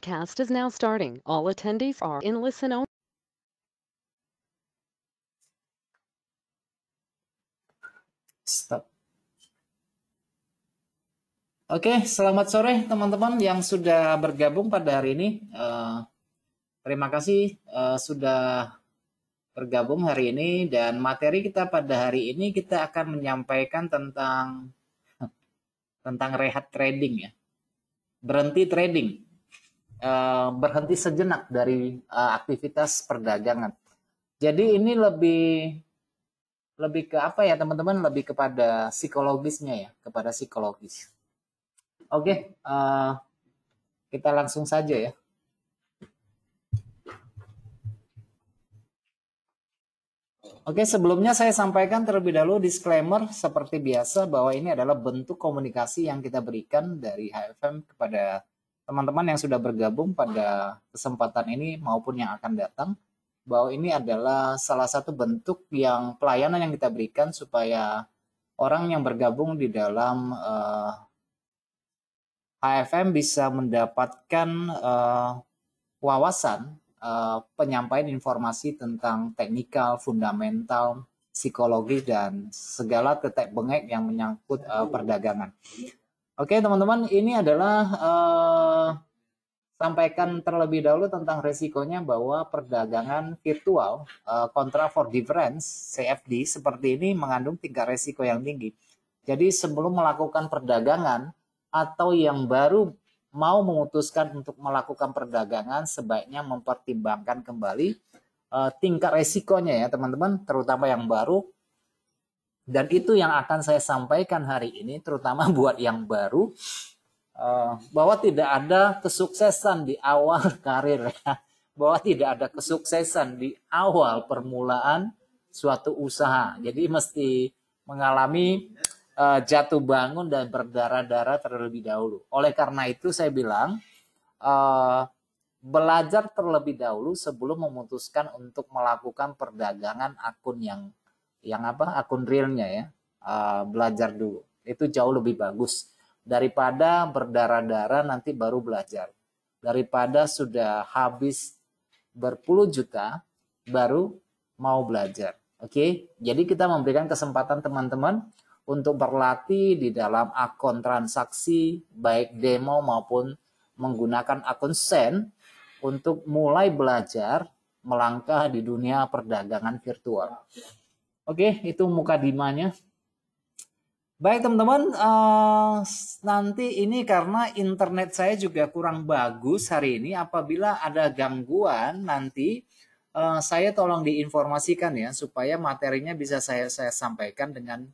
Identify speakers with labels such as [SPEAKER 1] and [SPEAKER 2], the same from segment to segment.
[SPEAKER 1] broadcast is now starting. All attendees are in listen only.
[SPEAKER 2] Stop. Oke, selamat sore teman-teman yang sudah bergabung pada hari ini. Terima kasih sudah bergabung hari ini, dan materi kita pada hari ini kita akan menyampaikan tentang rehat trading ya. Berhenti trading. Berhenti sejenak dari aktivitas perdagangan. Jadi ini lebih ke apa ya teman-teman? Lebih kepada psikologisnya ya, kepada psikologis. Oke, kita langsung saja ya. Oke, sebelumnya saya sampaikan terlebih dahulu disclaimer seperti biasa bahwa ini adalah bentuk komunikasi yang kita berikan dari HFM kepada teman-teman yang sudah bergabung pada kesempatan ini maupun yang akan datang, bahwa ini adalah salah satu bentuk yang pelayanan yang kita berikan supaya orang yang bergabung di dalam HFM bisa mendapatkan wawasan penyampaian informasi tentang teknikal, fundamental, psikologi, dan segala tetek bengek yang menyangkut perdagangan. Oke teman-teman, ini adalah sampaikan terlebih dahulu tentang resikonya bahwa perdagangan virtual kontra for difference CFD seperti ini mengandung tingkat resiko yang tinggi. Jadi sebelum melakukan perdagangan atau yang baru mau memutuskan untuk melakukan perdagangan, sebaiknya mempertimbangkan kembali tingkat resikonya ya teman-teman, terutama yang baru. Dan itu yang akan saya sampaikan hari ini, terutama buat yang baru, bahwa tidak ada kesuksesan di awal karir ya. Bahwa tidak ada kesuksesan di awal permulaan suatu usaha. Jadi mesti mengalami jatuh bangun dan berdarah-darah terlebih dahulu. Oleh karena itu saya bilang belajar terlebih dahulu sebelum memutuskan untuk melakukan perdagangan akun akun realnya ya. Belajar dulu. Itu jauh lebih bagus daripada berdarah-darah nanti baru belajar. Daripada sudah habis berpuluh juta baru mau belajar. Oke, jadi kita memberikan kesempatan teman-teman untuk berlatih di dalam akun transaksi, baik demo maupun menggunakan akun Sen, untuk mulai belajar melangkah di dunia perdagangan virtual. Oke, itu mukadimahnya. Baik teman-teman, nanti ini karena internet saya juga kurang bagus hari ini, apabila ada gangguan nanti saya tolong diinformasikan ya, supaya materinya bisa saya sampaikan dengan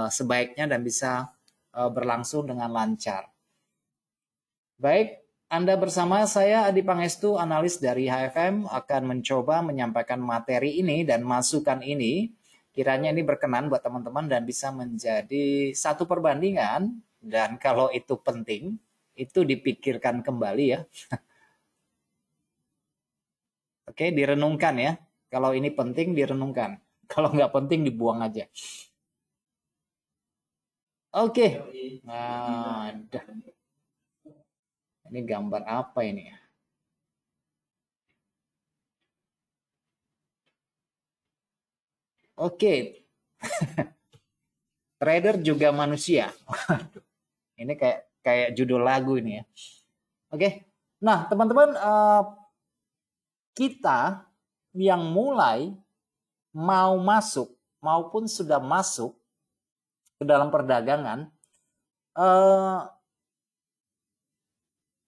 [SPEAKER 2] sebaiknya dan bisa berlangsung dengan lancar. Baik, Anda bersama saya Adi Pangestu, analis dari HFM, akan mencoba menyampaikan materi ini dan masukan ini. Kiranya ini berkenan buat teman-teman dan bisa menjadi satu perbandingan, dan kalau itu penting, itu dipikirkan kembali ya. Oke, direnungkan ya. Kalau ini penting direnungkan. Kalau nggak penting dibuang aja. Oke. Nah, ini gambar apa ini? Oke. Trader juga manusia. Ini kayak judul lagu ini ya. Oke. Nah, teman-teman, kita yang mulai mau masuk maupun sudah masuk ke dalam perdagangan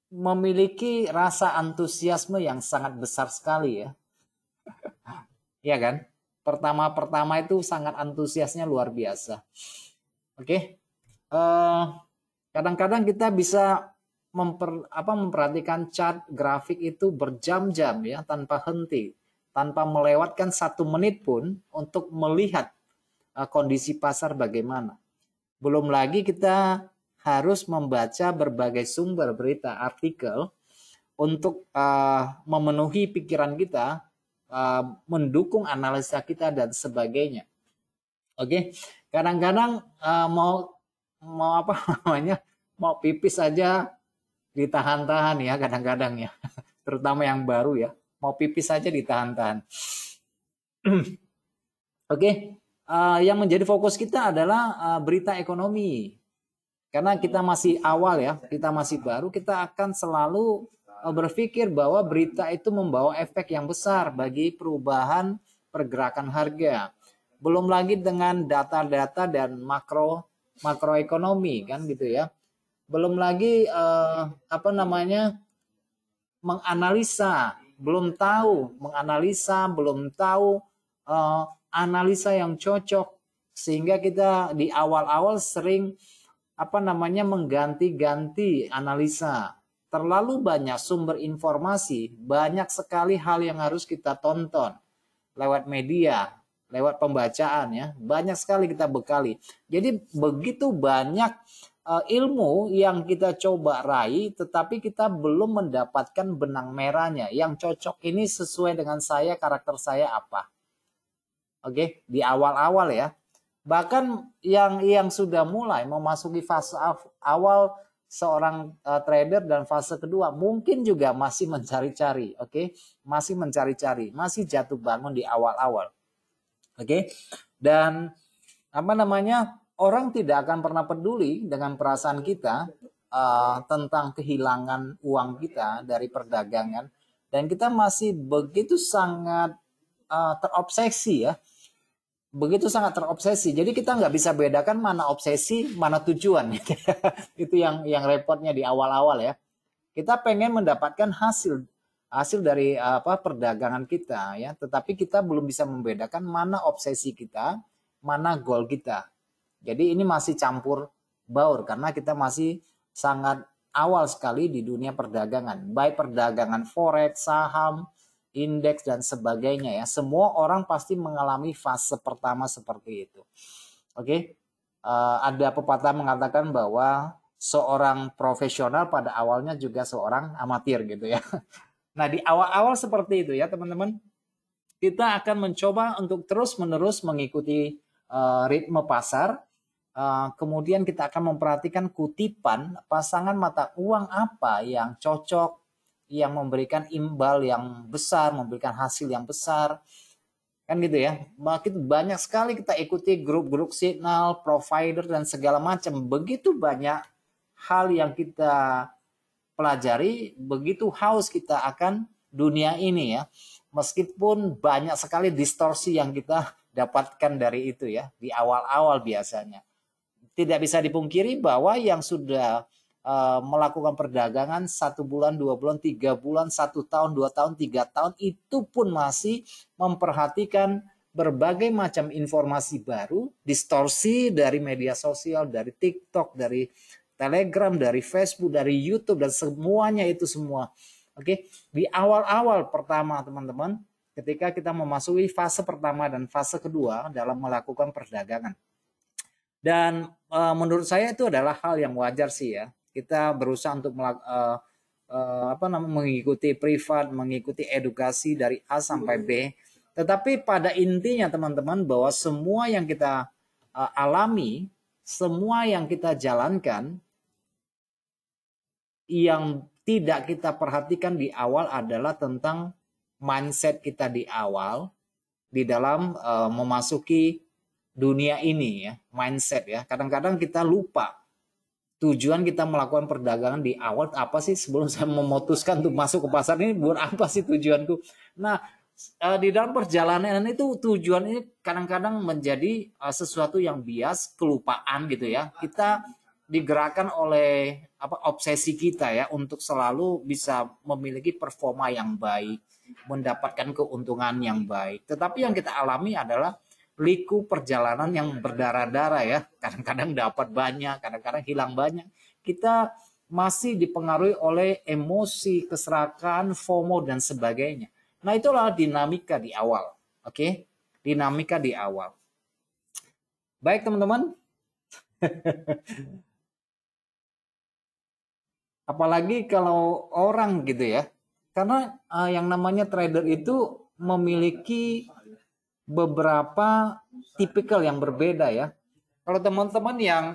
[SPEAKER 2] memiliki rasa antusiasme yang sangat besar sekali ya. Iya kan? Pertama itu sangat antusiasnya luar biasa. Oke. Kadang-kadang kita bisa memperhatikan chart grafik itu berjam-jam ya, tanpa henti, tanpa melewatkan 1 menit pun untuk melihat kondisi pasar bagaimana. Belum lagi kita harus membaca berbagai sumber berita, artikel untuk memenuhi pikiran kita, mendukung analisa kita dan sebagainya. Oke, kadang-kadang mau pipis aja ditahan-tahan ya kadang-kadang ya. Terutama yang baru ya. Mau pipis saja ditahan-tahan. Oke, yang menjadi fokus kita adalah berita ekonomi. Karena kita masih awal ya, kita masih baru, kita akan selalu berpikir bahwa berita itu membawa efek yang besar bagi perubahan pergerakan harga. Belum lagi dengan data-data dan makroekonomi kan gitu ya. Belum lagi menganalisa, belum tahu analisa yang cocok, sehingga kita di awal-awal sering mengganti-ganti analisa. Terlalu banyak sumber informasi, banyak sekali hal yang harus kita tonton lewat media, lewat pembacaan ya. Banyak sekali kita bekali. Jadi begitu banyak ilmu yang kita coba raih, tetapi kita belum mendapatkan benang merahnya. Yang cocok ini sesuai dengan saya, karakter saya apa. Oke, di awal-awal ya. Bahkan yang sudah mulai memasuki fase awal seorang trader dan fase kedua mungkin juga masih mencari-cari, oke? Masih mencari-cari, masih jatuh bangun di awal-awal. Oke? Dan orang tidak akan pernah peduli dengan perasaan kita tentang kehilangan uang kita dari perdagangan, dan kita masih begitu sangat terobsesi ya. Begitu sangat terobsesi. Jadi kita nggak bisa bedakan mana obsesi, mana tujuan. Itu yang repotnya di awal-awal ya. Kita pengen mendapatkan hasil dari perdagangan kita ya, tetapi kita belum bisa membedakan mana obsesi kita, mana goal kita. Jadi ini masih campur baur karena kita masih sangat awal sekali di dunia perdagangan, baik perdagangan forex, saham, indeks dan sebagainya ya. Semua orang pasti mengalami fase pertama seperti itu. Oke. Ada pepatah mengatakan bahwa seorang profesional pada awalnya juga seorang amatir gitu ya. Nah, di awal-awal seperti itu ya, teman-teman. Kita akan mencoba untuk terus-menerus mengikuti ritme pasar. Kemudian kita akan memperhatikan kutipan pasangan mata uang apa yang cocok, yang memberikan imbal yang besar, memberikan hasil yang besar, kan gitu ya. Makin banyak sekali kita ikuti grup-grup signal, provider dan segala macam. Begitu banyak hal yang kita pelajari, begitu haus kita akan dunia ini ya. Meskipun banyak sekali distorsi yang kita dapatkan dari itu ya di awal-awal biasanya. Tidak bisa dipungkiri bahwa yang sudah melakukan perdagangan 1 bulan, 2 bulan, 3 bulan, 1 tahun, 2 tahun, 3 tahun, itu pun masih memperhatikan berbagai macam informasi baru, distorsi dari media sosial, dari TikTok, dari Telegram, dari Facebook, dari YouTube, dan semuanya itu semua. Oke, di awal-awal pertama teman-teman, ketika kita memasuki fase pertama dan fase kedua dalam melakukan perdagangan. Dan menurut saya itu adalah hal yang wajar sih ya. Kita berusaha untuk mengikuti privat, mengikuti edukasi dari A sampai B. Tetapi pada intinya teman-teman, bahwa semua yang kita alami, semua yang kita jalankan, yang tidak kita perhatikan di awal adalah tentang mindset kita di awal di dalam memasuki dunia ini ya, mindset ya. Kadang-kadang kita lupa tujuan kita melakukan perdagangan di awal apa sih. Sebelum saya memutuskan untuk masuk ke pasar ini, buat apa sih tujuanku. Nah, di dalam perjalanan itu tujuan ini kadang-kadang menjadi sesuatu yang bias, kelupaan gitu ya. Kita digerakkan oleh obsesi kita ya untuk selalu bisa memiliki performa yang baik, mendapatkan keuntungan yang baik. Tetapi yang kita alami adalah liku perjalanan yang berdarah-darah ya. Kadang-kadang dapat banyak, kadang-kadang hilang banyak. Kita masih dipengaruhi oleh emosi, keserakahan, FOMO dan sebagainya. Nah, itulah dinamika di awal. Oke? Dinamika di awal. Baik, teman-teman. Apalagi kalau orang gitu ya. Karena yang namanya trader itu memiliki beberapa tipikal yang berbeda ya. Kalau teman-teman yang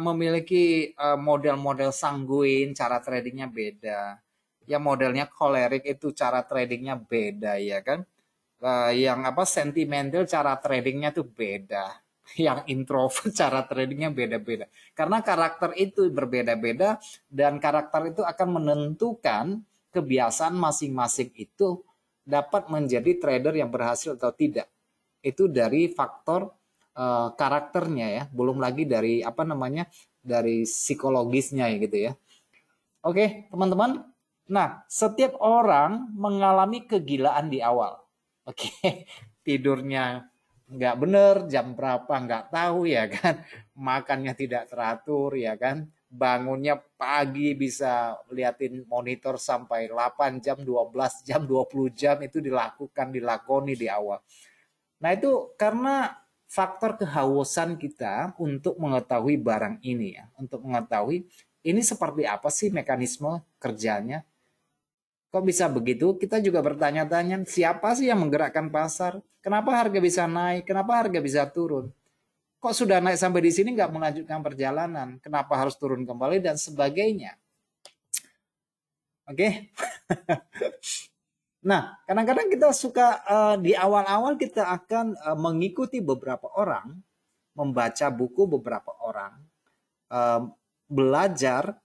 [SPEAKER 2] memiliki model-model sanguin, cara tradingnya beda. Yang modelnya kolerik itu cara tradingnya beda ya kan. Yang sentimental cara tradingnya tuh beda. Yang introvert cara tradingnya beda-beda. Karena karakter itu berbeda-beda dan karakter itu akan menentukan kebiasaan masing-masing itu dapat menjadi trader yang berhasil atau tidak. Itu dari faktor karakternya ya, belum lagi dari dari psikologisnya ya gitu ya. Oke, teman-teman. Nah, setiap orang mengalami kegilaan di awal. Oke, tidurnya nggak bener, jam berapa nggak tahu ya kan, makannya tidak teratur ya kan, bangunnya pagi bisa liatin monitor sampai 8 jam, 12 jam, 20 jam itu dilakoni di awal. Nah itu karena faktor kehausan kita untuk mengetahui barang ini ya, untuk mengetahui ini seperti apa sih mekanisme kerjanya. Kok bisa begitu? Kita juga bertanya-tanya, siapa sih yang menggerakkan pasar? Kenapa harga bisa naik? Kenapa harga bisa turun? Kok sudah naik sampai di sini nggak melanjutkan perjalanan? Kenapa harus turun kembali dan sebagainya? Oke. Nah, kadang-kadang kita suka di awal-awal kita akan mengikuti beberapa orang, membaca buku beberapa orang, belajar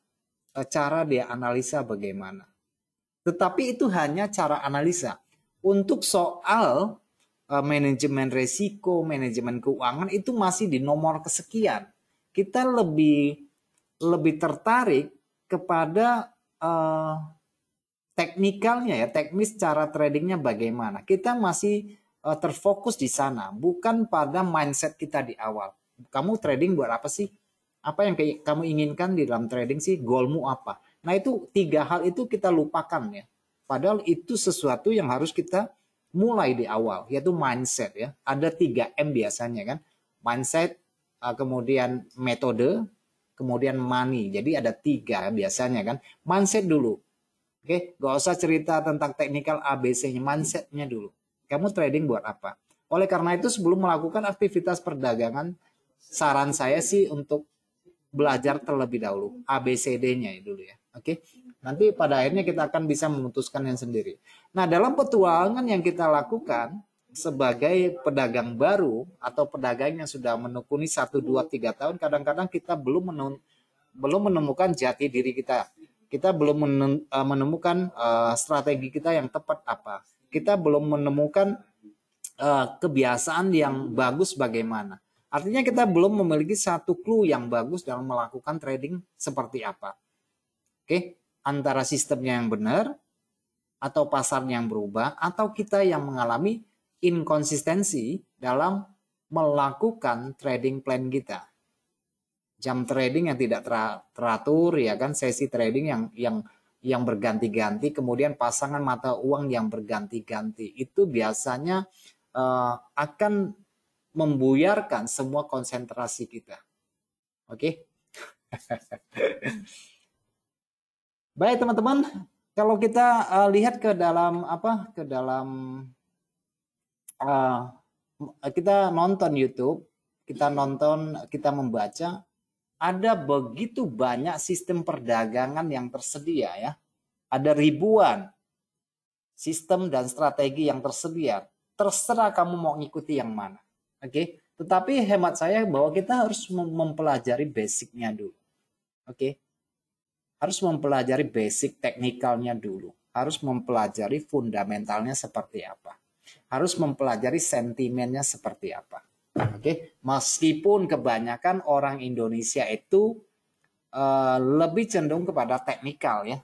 [SPEAKER 2] cara dia analisa bagaimana. Tetapi itu hanya cara analisa. Untuk soal manajemen risiko, manajemen keuangan itu masih di nomor kesekian. Kita lebih tertarik kepada teknikalnya ya, teknis cara tradingnya bagaimana. Kita masih terfokus di sana, bukan pada mindset kita di awal. Kamu trading buat apa sih? Apa yang kamu inginkan di dalam trading sih? Goalmu apa? Nah itu 3 hal itu kita lupakan ya. Padahal itu sesuatu yang harus kita mulai di awal, yaitu mindset ya. Ada 3M biasanya kan. Mindset, kemudian metode, kemudian money. Jadi ada 3 biasanya kan. Mindset dulu. Oke, gak usah cerita tentang teknikal ABC-nya, mindset-nya dulu. Kamu trading buat apa? Oleh karena itu sebelum melakukan aktivitas perdagangan, saran saya sih untuk belajar terlebih dahulu ABCD-nya dulu ya. Oke. Nanti pada akhirnya kita akan bisa memutuskan yang sendiri. Nah, dalam petualangan yang kita lakukan sebagai pedagang baru atau pedagang yang sudah menekuni 1, 2, 3 tahun, kadang-kadang kita belum menemukan jati diri kita. Kita belum menemukan strategi kita yang tepat apa. Kita belum menemukan kebiasaan yang bagus bagaimana. Artinya kita belum memiliki satu clue yang bagus dalam melakukan trading seperti apa. Oke, antara sistemnya yang benar atau pasarnya yang berubah atau kita yang mengalami inkonsistensi dalam melakukan trading plan kita. Jam trading yang tidak teratur ya kan, sesi trading yang berganti-ganti, kemudian pasangan mata uang yang berganti-ganti. Itu biasanya akan membuyarkan semua konsentrasi kita. Oke. Baik teman-teman, kalau kita lihat ke dalam kita nonton YouTube, kita membaca, ada begitu banyak sistem perdagangan yang tersedia ya. Ada ribuan sistem dan strategi yang tersedia. Terserah kamu mau ngikuti yang mana. Oke, tetapi hemat saya bahwa kita harus mempelajari basicnya dulu. Oke, harus mempelajari basic teknikalnya dulu. Harus mempelajari fundamentalnya seperti apa. Harus mempelajari sentimennya seperti apa. Oke, meskipun kebanyakan orang Indonesia itu lebih cenderung kepada teknikal ya,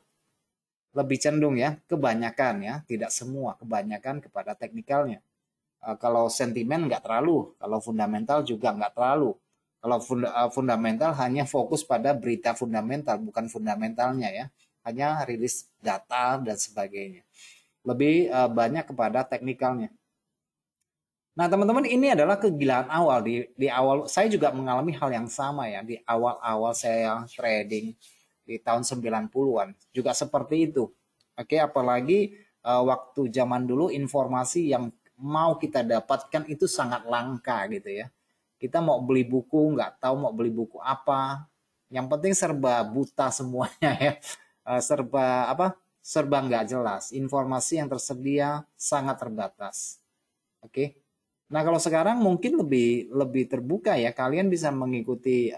[SPEAKER 2] lebih cenderung ya, kebanyakan ya, tidak semua, kebanyakan kepada teknikalnya. Kalau sentimen nggak terlalu, kalau fundamental juga nggak terlalu. Kalau fundamental hanya fokus pada berita fundamental, bukan fundamentalnya ya, hanya rilis data dan sebagainya. Lebih banyak kepada teknikalnya. Nah teman-teman, ini adalah kegilaan awal. Di awal saya juga mengalami hal yang sama ya. Di awal-awal saya trading di tahun 90-an juga seperti itu. Oke, apalagi waktu zaman dulu informasi yang mau kita dapatkan itu sangat langka gitu ya. Kita mau beli buku, nggak tahu mau beli buku apa. Yang penting serba buta semuanya ya. Serba apa? Serba nggak jelas. Informasi yang tersedia sangat terbatas. Oke. Nah, kalau sekarang mungkin lebih terbuka ya. Kalian bisa mengikuti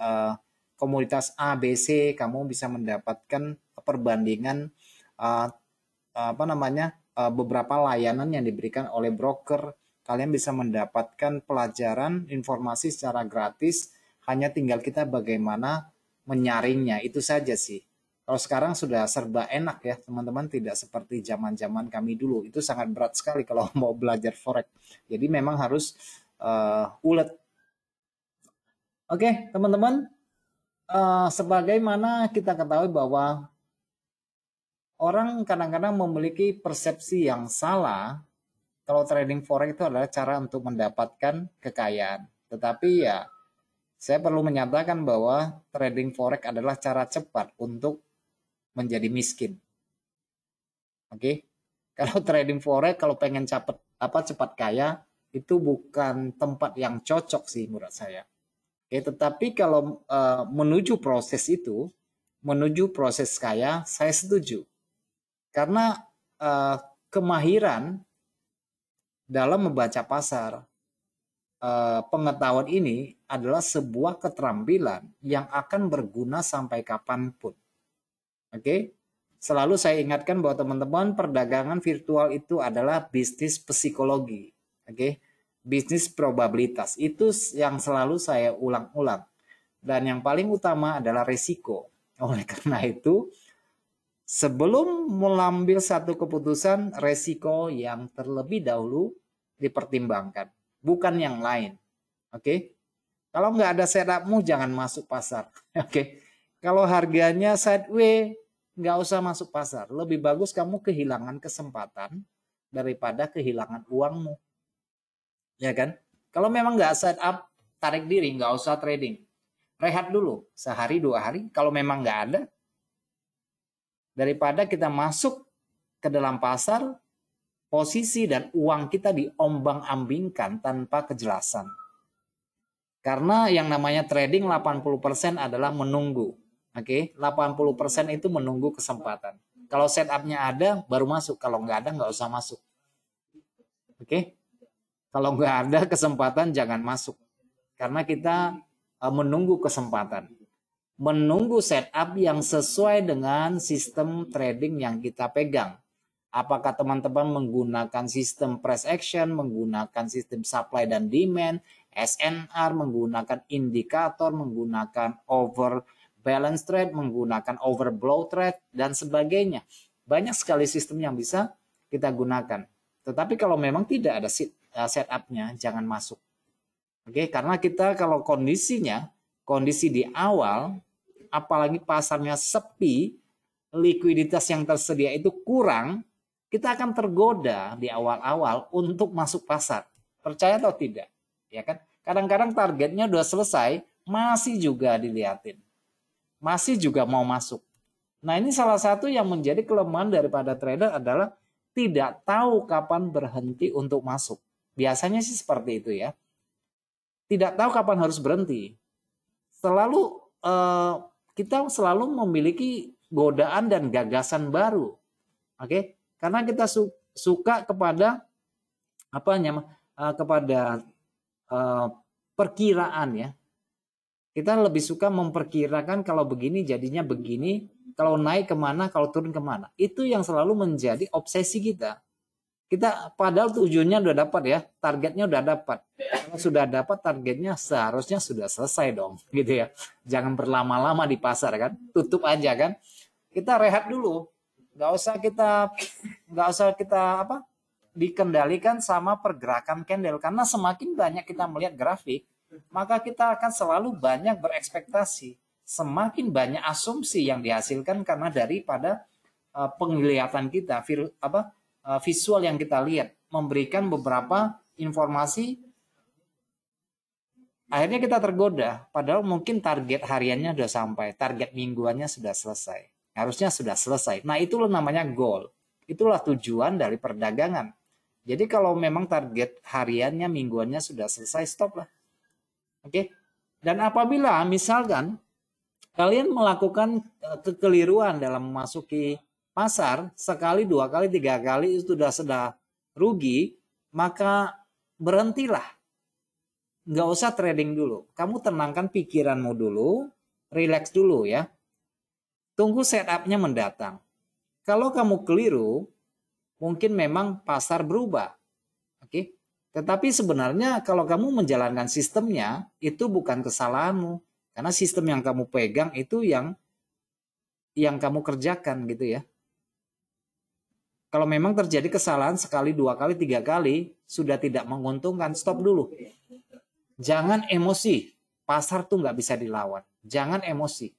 [SPEAKER 2] komunitas ABC, kamu bisa mendapatkan perbandingan apa namanya beberapa layanan yang diberikan oleh broker. Kalian bisa mendapatkan pelajaran informasi secara gratis, hanya tinggal kita bagaimana menyaringnya, itu saja sih. Kalau sekarang sudah serba enak ya teman-teman, tidak seperti zaman-zaman kami dulu, itu sangat berat sekali kalau mau belajar forex. Jadi memang harus ulet. Oke teman-teman, sebagaimana kita ketahui bahwa orang kadang-kadang memiliki persepsi yang salah kalau trading forex itu adalah cara untuk mendapatkan kekayaan. Tetapi ya, saya perlu menyatakan bahwa trading forex adalah cara cepat untuk menjadi miskin. Oke. Kalau trading forex kalau pengen cepat kaya itu bukan tempat yang cocok sih menurut saya. Oke, tetapi kalau menuju proses itu, menuju proses kaya, saya setuju. Karena kemahiran dalam membaca pasar, pengetahuan ini adalah sebuah keterampilan yang akan berguna sampai kapanpun. Oke, selalu saya ingatkan bahwa teman-teman, perdagangan virtual itu adalah bisnis psikologi. Oke, bisnis probabilitas itu yang selalu saya ulang-ulang. Dan yang paling utama adalah risiko. Oleh karena itu, sebelum mengambil satu keputusan, risiko yang terlebih dahulu dipertimbangkan, bukan yang lain. Oke, kalau nggak ada setupmu, jangan masuk pasar. Oke, kalau harganya sideways, nggak usah masuk pasar. Lebih bagus kamu kehilangan kesempatan daripada kehilangan uangmu. Ya kan? Kalau memang nggak setup, tarik diri, nggak usah trading. Rehat dulu, sehari 2 hari. Kalau memang nggak ada, daripada kita masuk ke dalam pasar, posisi dan uang kita diombang-ambingkan tanpa kejelasan. Karena yang namanya trading 80% adalah menunggu. Oke, 80% itu menunggu kesempatan. Kalau setupnya ada, baru masuk. Kalau nggak ada, nggak usah masuk. Oke, kalau nggak ada kesempatan, jangan masuk. Karena kita menunggu kesempatan. Menunggu setup yang sesuai dengan sistem trading yang kita pegang. Apakah teman-teman menggunakan sistem price action, menggunakan sistem supply dan demand, SNR, menggunakan indikator, menggunakan over balance trade, menggunakan overblow trade, dan sebagainya. Banyak sekali sistem yang bisa kita gunakan. Tetapi kalau memang tidak ada setupnya, jangan masuk. Oke, karena kita kalau kondisi di awal, apalagi pasarnya sepi, likuiditas yang tersedia itu kurang, kita akan tergoda di awal-awal untuk masuk pasar. Percaya atau tidak? Ya kan? Kadang-kadang targetnya udah selesai, masih juga dilihatin. Masih juga mau masuk. Nah, ini salah satu yang menjadi kelemahan daripada trader adalah tidak tahu kapan berhenti untuk masuk. Biasanya sih seperti itu ya. Tidak tahu kapan harus berhenti. Kita selalu memiliki godaan dan gagasan baru. Oke? Karena kita suka kepada kepada perkiraan ya. Kita lebih suka memperkirakan kalau begini jadinya begini, kalau naik kemana, kalau turun kemana. Itu yang selalu menjadi obsesi kita. Kita padahal tujuannya udah dapat ya, targetnya udah dapat. Kalau sudah dapat targetnya seharusnya sudah selesai dong, gitu ya. Jangan berlama-lama di pasar kan, tutup aja kan. Kita rehat dulu, nggak usah kita dikendalikan sama pergerakan candle, karena semakin banyak kita melihat grafik, maka kita akan selalu banyak berekspektasi. Semakin banyak asumsi yang dihasilkan karena daripada penglihatan kita, visual yang kita lihat, memberikan beberapa informasi, akhirnya kita tergoda. Padahal mungkin target hariannya sudah sampai, target mingguannya sudah selesai. Harusnya sudah selesai. Nah, itulah namanya goal. Itulah tujuan dari perdagangan. Jadi kalau memang target hariannya, mingguannya sudah selesai, stop lah. Oke. Dan apabila misalkan kalian melakukan kekeliruan dalam memasuki pasar sekali, 2 kali, 3 kali itu sudah rugi, maka berhentilah. Nggak usah trading dulu. Kamu tenangkan pikiranmu dulu, relax dulu ya. Tunggu setupnya mendatang. Kalau kamu keliru, mungkin memang pasar berubah. Oke. Tetapi sebenarnya kalau kamu menjalankan sistemnya, itu bukan kesalahanmu. Karena sistem yang kamu pegang itu yang kamu kerjakan gitu ya. Kalau memang terjadi kesalahan sekali, 2 kali, 3 kali, sudah tidak menguntungkan, stop dulu. Jangan emosi. Pasar tuh nggak bisa dilawan. Jangan emosi.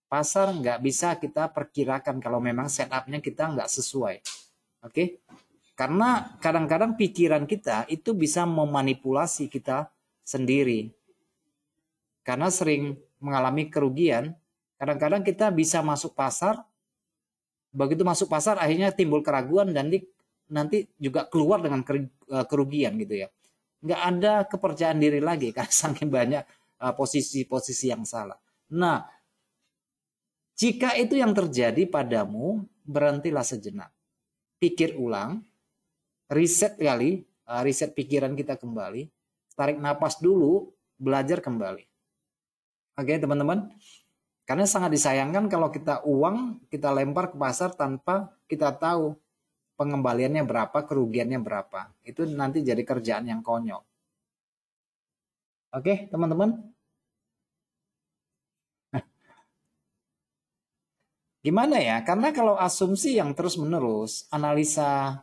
[SPEAKER 2] Pasar nggak bisa kita perkirakan kalau memang setupnya kita nggak sesuai. Oke? Karena kadang-kadang pikiran kita itu bisa memanipulasi kita sendiri. Karena sering mengalami kerugian, kadang-kadang kita bisa masuk pasar, begitu masuk pasar akhirnya timbul keraguan dan nanti juga keluar dengan kerugian gitu ya. Nggak ada kepercayaan diri lagi karena saking banyak posisi-posisi yang salah. Nah, jika itu yang terjadi padamu, berhentilah sejenak. Pikir ulang, riset pikiran kita kembali, tarik napas dulu, belajar kembali. Oke teman-teman, karena sangat disayangkan kalau uang kita lempar ke pasar tanpa kita tahu pengembaliannya berapa, kerugiannya berapa. Itu nanti jadi kerjaan yang konyol. Oke teman-teman. Gimana ya? Karena kalau asumsi yang terus-menerus, analisa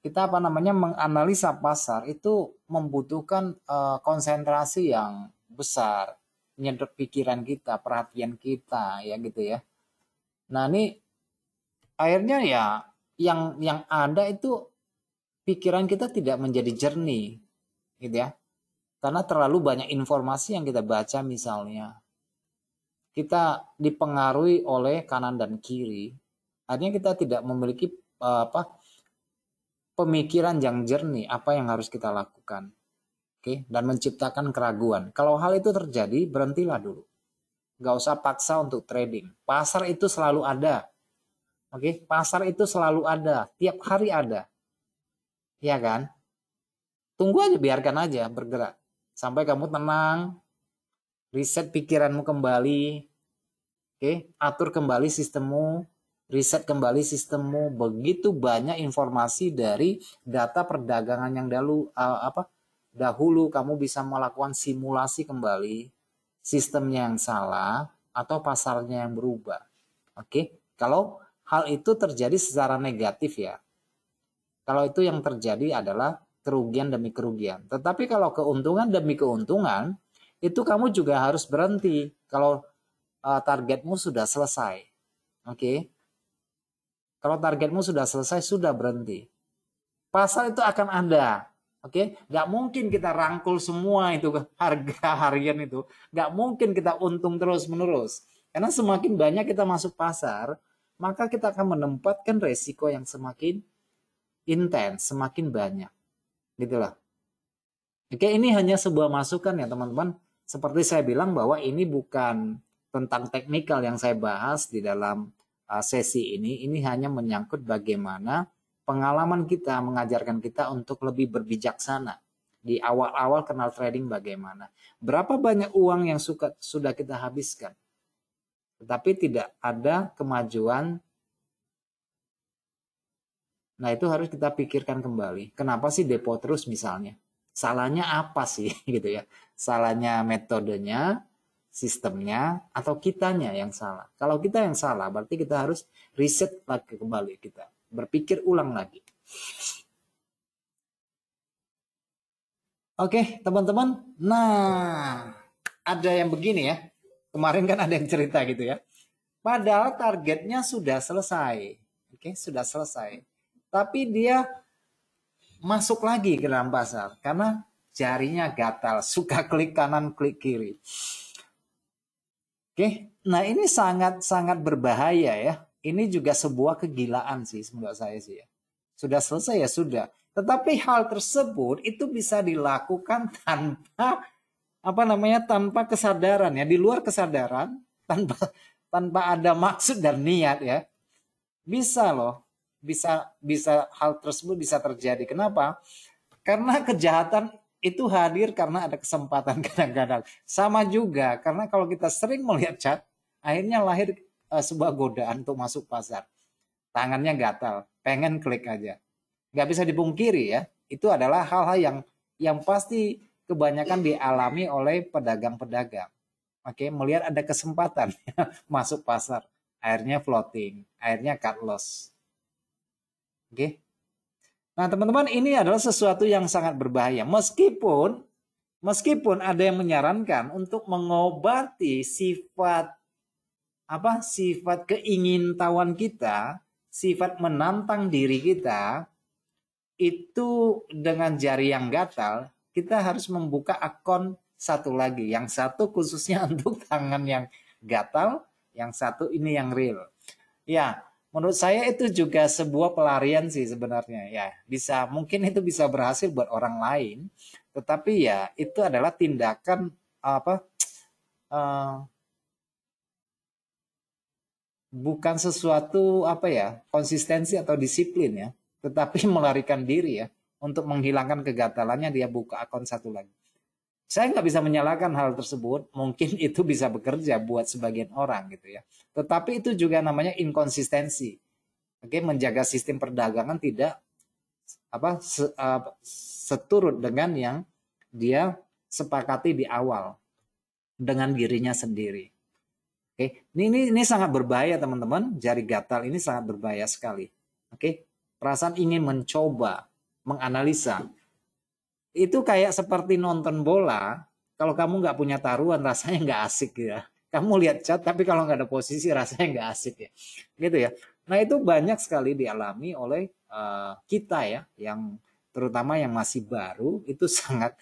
[SPEAKER 2] kita menganalisa pasar itu membutuhkan konsentrasi yang besar, menyedot pikiran kita, perhatian kita, ya gitu ya. Nah ini akhirnya ya yang ada itu pikiran kita tidak menjadi jernih, gitu ya. Karena terlalu banyak informasi yang kita baca misalnya. Kita dipengaruhi oleh kanan dan kiri. Artinya kita tidak memiliki pemikiran yang jernih apa yang harus kita lakukan. Oke, dan menciptakan keraguan. Kalau hal itu terjadi, berhentilah dulu. Nggak usah paksa untuk trading. Pasar itu selalu ada. Oke, pasar itu selalu ada. Tiap hari ada. Iya kan? Tunggu aja, biarkan aja bergerak. Sampai kamu tenang, riset pikiranmu kembali. Oke, atur kembali sistemmu, riset kembali sistemmu. Begitu banyak informasi dari data perdagangan yang dahulu kamu bisa melakukan simulasi kembali sistemnya yang salah atau pasarnya yang berubah. Oke, kalau hal itu terjadi secara negatif ya. Kalau itu yang terjadi adalah kerugian demi kerugian. Tetapi kalau keuntungan demi keuntungan, itu kamu juga harus berhenti kalau targetmu sudah selesai. Oke. Kalau targetmu sudah selesai, sudah berhenti. Pasar itu akan ada. Oke, nggak mungkin kita rangkul semua itu harga harian itu. Nggak mungkin kita untung terus-menerus. Karena semakin banyak kita masuk pasar, maka kita akan menempatkan resiko yang semakin intens, semakin banyak. Gitulah. Oke, ini hanya sebuah masukan ya teman-teman. Seperti saya bilang bahwa ini bukan tentang teknikal yang saya bahas di dalam sesi ini. Ini hanya menyangkut bagaimana pengalaman kita mengajarkan kita untuk lebih berbijaksana. Di awal-awal kenal trading bagaimana. Berapa banyak uang yang sudah kita habiskan. Tetapi tidak ada kemajuan. Nah itu harus kita pikirkan kembali. Kenapa sih depo terus misalnya? Salahnya apa sih gitu ya? Salahnya metodenya, sistemnya, atau kitanya yang salah? Kalau kita yang salah, berarti kita harus riset lagi kembali kita. Berpikir ulang lagi. Oke teman-teman. Nah ada yang begini ya. Kemarin kan ada yang cerita gitu ya. Padahal targetnya sudah selesai. Oke, sudah selesai. Tapi dia masuk lagi ke dalam pasar karena jarinya gatal, suka klik kanan, klik kiri. Oke, nah ini sangat berbahaya ya. Ini juga sebuah kegilaan sih menurut saya sih ya. Sudah selesai ya sudah. Tetapi hal tersebut itu bisa dilakukan tanpa apa namanya, tanpa kesadaran ya, di luar kesadaran, tanpa ada maksud dan niat ya, bisa loh, bisa hal tersebut bisa terjadi. Kenapa? Karena kejahatan itu hadir karena ada kesempatan kadang-kadang. Sama juga karena kalau kita sering melihat chat, akhirnya lahir sebuah godaan untuk masuk pasar. Tangannya gatal, pengen klik aja. Nggak bisa dipungkiri ya, itu adalah hal-hal yang pasti kebanyakan dialami oleh pedagang-pedagang. Oke, melihat ada kesempatan masuk pasar, akhirnya floating, akhirnya cut loss. Oke. Nah, teman-teman, ini adalah sesuatu yang sangat berbahaya. Meskipun ada yang menyarankan untuk mengobati sifat keingintahuan kita, sifat menantang diri kita itu dengan jari yang gatal, kita harus membuka akun satu lagi. Yang satu khususnya untuk tangan yang gatal, yang satu ini yang real. Ya, menurut saya itu juga sebuah pelarian sih sebenarnya ya. Mungkin itu bisa berhasil buat orang lain, tetapi ya itu adalah tindakan bukan sesuatu konsistensi atau disiplin ya, tetapi melarikan diri ya untuk menghilangkan kegatalannya, dia buka akun satu lagi. Saya nggak bisa menyalahkan hal tersebut, mungkin itu bisa bekerja buat sebagian orang gitu ya. Tetapi itu juga namanya inkonsistensi. Oke, menjaga sistem perdagangan tidak seturut dengan yang dia sepakati di awal dengan dirinya sendiri. Oke, ini sangat berbahaya teman-teman. Jari gatal ini sangat berbahaya sekali. Oke, perasaan ingin mencoba, menganalisa. Itu kayak seperti nonton bola. Kalau kamu nggak punya taruhan, rasanya nggak asik ya. Kamu lihat chat, tapi kalau nggak ada posisi, rasanya nggak asik ya. Gitu ya. Nah, itu banyak sekali dialami oleh kita ya, yang terutama yang masih baru, itu sangat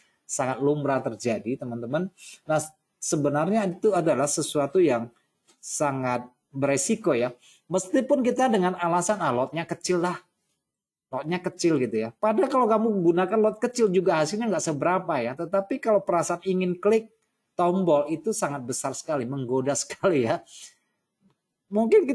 [SPEAKER 2] lumrah terjadi, teman-teman. Nah, sebenarnya itu adalah sesuatu yang sangat beresiko ya. Meskipun kita dengan alasan lotnya kecil lah, lotnya kecil gitu ya. Padahal kalau kamu gunakan lot kecil juga hasilnya nggak seberapa ya. Tetapi kalau perasaan ingin klik tombol itu sangat besar sekali, menggoda sekali ya. Mungkin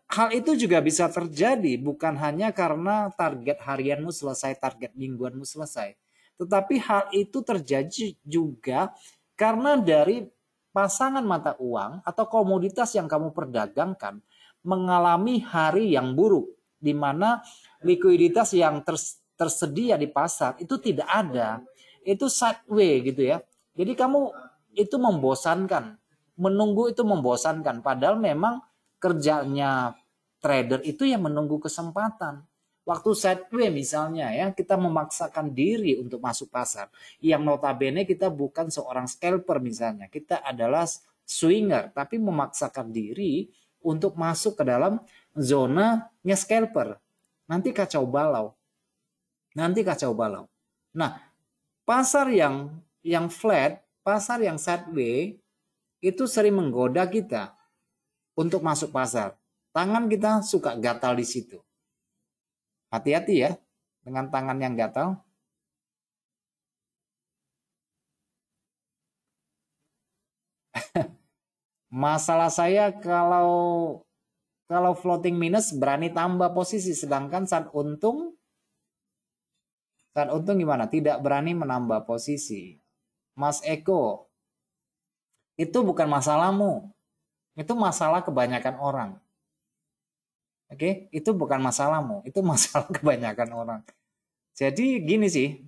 [SPEAKER 2] hal itu juga bisa terjadi bukan hanya karena target harianmu selesai, target mingguanmu selesai. Tetapi hal itu terjadi juga karena dari pasangan mata uang atau komoditas yang kamu perdagangkan mengalami hari yang buruk, di mana likuiditas yang tersedia di pasar itu tidak ada. Itu sideways gitu ya. Jadi kamu itu membosankan. Menunggu itu membosankan. Padahal memang kerjanya trader itu yang menunggu kesempatan. Waktu sideways misalnya ya, kita memaksakan diri untuk masuk pasar. Yang notabene kita bukan seorang scalper misalnya. Kita adalah swinger, tapi memaksakan diri untuk masuk ke dalam zonanya scalper. Nanti kacau balau. Nah, pasar yang flat, pasar yang sideways itu sering menggoda kita untuk masuk pasar. Tangan kita suka gatal di situ. Hati-hati ya dengan tangan yang gatal. Masalah saya kalau floating minus berani tambah posisi, sedangkan saat untung gimana? Tidak berani menambah posisi. Mas Eko, itu bukan masalahmu. Itu masalah kebanyakan orang. Oke, itu bukan masalahmu, itu masalah kebanyakan orang. Jadi gini sih,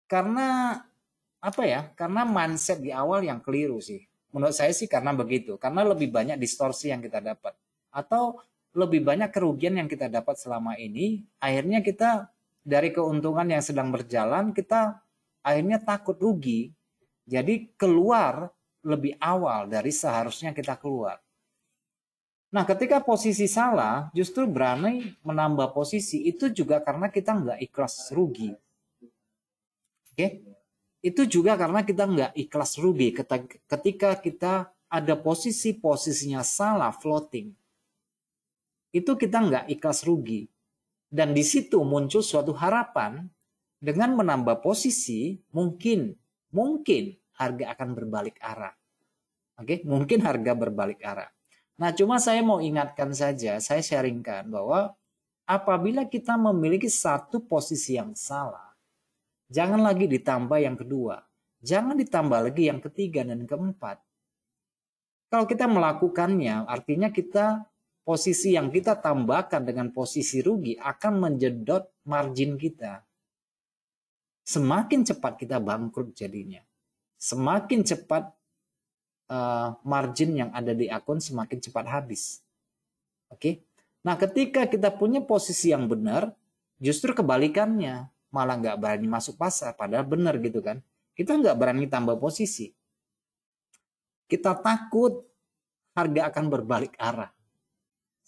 [SPEAKER 2] karena karena mindset di awal yang keliru sih. Menurut saya sih karena begitu, karena lebih banyak distorsi yang kita dapat, atau lebih banyak kerugian yang kita dapat selama ini. Akhirnya kita dari keuntungan yang sedang berjalan, kita akhirnya takut rugi. Jadi keluar lebih awal dari seharusnya kita keluar. Nah, ketika posisi salah, justru berani menambah posisi itu juga karena kita nggak ikhlas rugi. Oke? Itu juga karena kita nggak ikhlas rugi ketika kita ada posisinya salah floating. Itu kita nggak ikhlas rugi. Dan di situ muncul suatu harapan Dengan menambah posisi, mungkin harga akan berbalik arah. Oke, mungkin harga berbalik arah. Nah, cuma saya mau ingatkan saja, saya sharingkan bahwa apabila kita memiliki satu posisi yang salah, jangan lagi ditambah yang kedua. Jangan ditambah lagi yang ketiga dan keempat. Kalau kita melakukannya, artinya kita posisi yang kita tambahkan dengan posisi rugi akan menjedot margin kita. Semakin cepat kita bangkrut jadinya. Semakin cepat margin yang ada di akun semakin cepat habis. Oke. Nah, ketika kita punya posisi yang benar, justru kebalikannya, malah nggak berani masuk pasar, padahal benar gitu kan. Kita nggak berani tambah posisi. Kita takut harga akan berbalik arah.